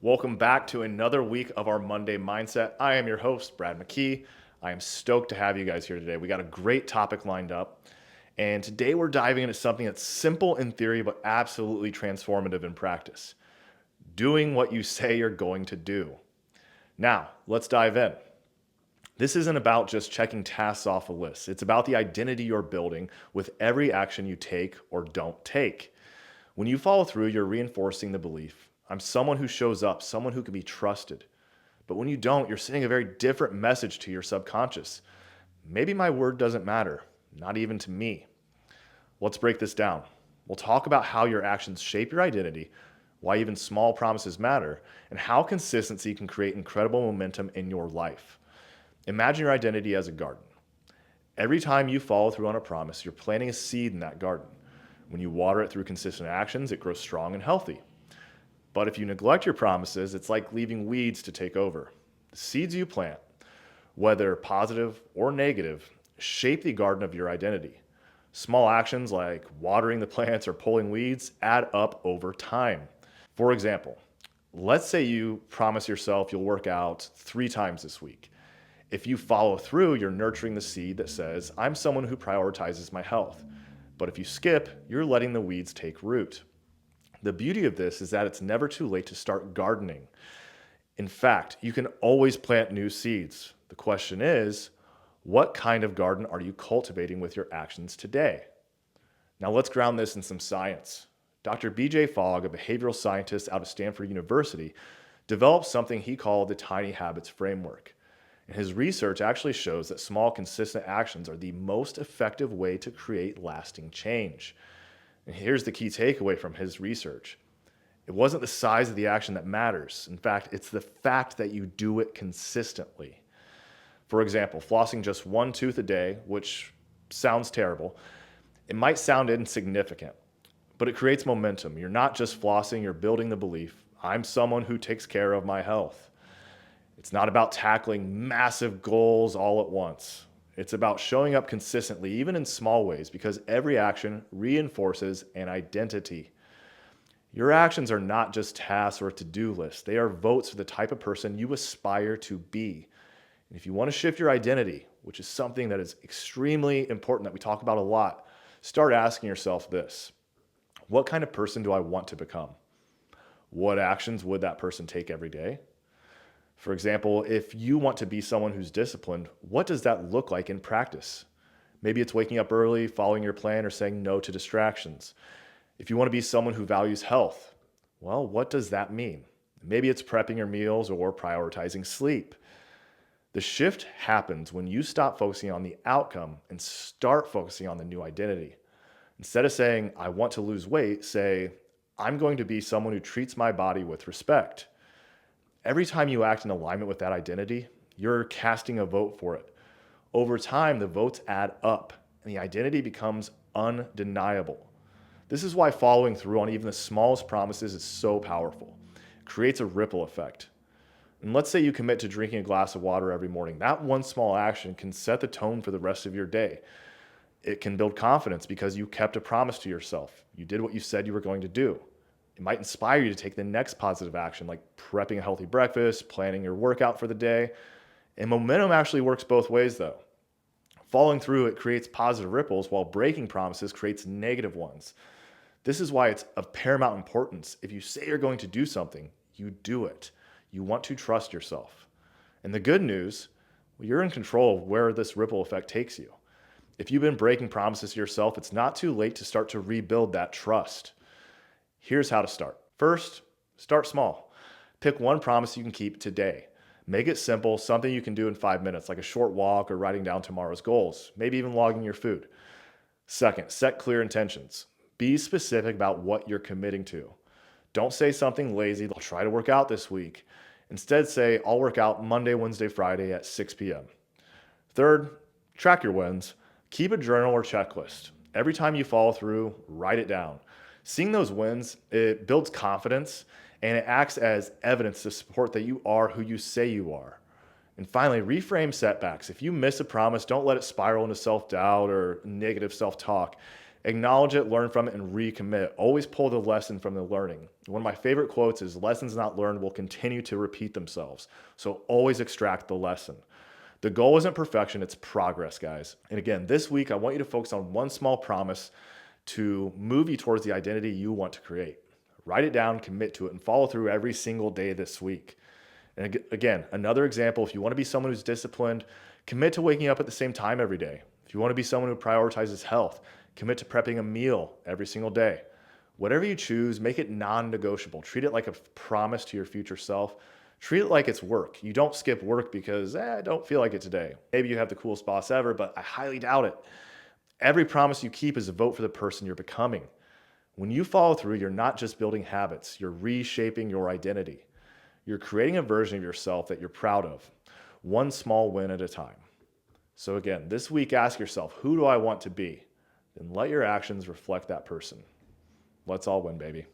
Welcome back to another week of our Monday Mindset. I am your host, Brad McKee. I am stoked to have you guys here today. We got a great topic lined up. And today we're diving into something that's simple in theory, but absolutely transformative in practice. Doing what you say you're going to do. Now, let's dive in. This isn't about just checking tasks off a list. It's about the identity you're building with every action you take or don't take. When you follow through, you're reinforcing the belief I'm someone who shows up, someone who can be trusted. But when you don't, you're sending a very different message to your subconscious. Maybe my word doesn't matter, not even to me. Let's break this down. We'll talk about how your actions shape your identity, why even small promises matter, and how consistency can create incredible momentum in your life. Imagine your identity as a garden. Every time you follow through on a promise, you're planting a seed in that garden. When you water it through consistent actions, it grows strong and healthy. But if you neglect your promises, it's like leaving weeds to take over. The seeds you plant, whether positive or negative, shape the garden of your identity. Small actions like watering the plants or pulling weeds add up over time. For example, let's say you promise yourself you'll work out 3 times this week. If you follow through, you're nurturing the seed that says, I'm someone who prioritizes my health. But if you skip, you're letting the weeds take root. The beauty of this is that it's never too late to start gardening. In fact, you can always plant new seeds. The question is, what kind of garden are you cultivating with your actions today? Now let's ground this in some science. Dr. BJ Fogg, a behavioral scientist out of Stanford University, developed something he called the Tiny Habits Framework. And his research actually shows that small, consistent actions are the most effective way to create lasting change. And here's the key takeaway from his research. It wasn't the size of the action that matters. In fact, it's the fact that you do it consistently. For example, flossing just one tooth a day, which sounds terrible. It might sound insignificant, but it creates momentum. You're not just flossing, you're building the belief, I'm someone who takes care of my health. It's not about tackling massive goals all at once. It's about showing up consistently, even in small ways, because every action reinforces an identity. Your actions are not just tasks or a to-do list. They are votes for the type of person you aspire to be. And if you want to shift your identity, which is something that is extremely important that we talk about a lot, start asking yourself this. What kind of person do I want to become? What actions would that person take every day? For example, if you want to be someone who's disciplined, what does that look like in practice? Maybe it's waking up early, following your plan, or saying no to distractions. If you want to be someone who values health, well, what does that mean? Maybe it's prepping your meals or prioritizing sleep. The shift happens when you stop focusing on the outcome and start focusing on the new identity. Instead of saying, I want to lose weight, say, I'm going to be someone who treats my body with respect. Every time you act in alignment with that identity, you're casting a vote for it. Over time, the votes add up and the identity becomes undeniable. This is why following through on even the smallest promises is so powerful. It creates a ripple effect. And let's say you commit to drinking a glass of water every morning. That one small action can set the tone for the rest of your day. It can build confidence because you kept a promise to yourself. You did what you said you were going to do. It might inspire you to take the next positive action, like prepping a healthy breakfast, planning your workout for the day. And momentum actually works both ways, though. Following through, it creates positive ripples, while breaking promises creates negative ones. This is why it's of paramount importance. If you say you're going to do something, you do it. You want to trust yourself. And the good news, well, you're in control of where this ripple effect takes you. If you've been breaking promises to yourself, it's not too late to start to rebuild that trust. Here's how to start. First, start small. Pick one promise you can keep today. Make it simple, something you can do in 5 minutes, like a short walk or writing down tomorrow's goals, maybe even logging your food. Second, set clear intentions. Be specific about what you're committing to. Don't say something lazy, I'll try to work out this week. Instead, say, I'll work out Monday, Wednesday, Friday at 6 p.m. Third, track your wins. Keep a journal or checklist. Every time you follow through, write it down. Seeing those wins, it builds confidence and it acts as evidence to support that you are who you say you are. And finally, reframe setbacks. If you miss a promise, don't let it spiral into self-doubt or negative self-talk. Acknowledge it, learn from it, and recommit. Always pull the lesson from the learning. One of my favorite quotes is lessons not learned will continue to repeat themselves. So always extract the lesson. The goal isn't perfection, it's progress, guys. And again, this week, I want you to focus on one small promise to move you towards the identity you want to create. Write it down, commit to it, and follow through every single day this week. And again, another example, if you want to be someone who's disciplined, commit to waking up at the same time every day. If you want to be someone who prioritizes health, commit to prepping a meal every single day. Whatever you choose, make it non-negotiable. Treat it like a promise to your future self. Treat it like it's work. You don't skip work because, I don't feel like it today. Maybe you have the coolest boss ever, but I highly doubt it. Every promise you keep is a vote for the person you're becoming. When you follow through, you're not just building habits, you're reshaping your identity. You're creating a version of yourself that you're proud of, one small win at a time. So again, this week, ask yourself, who do I want to be? And let your actions reflect that person. Let's all win, baby.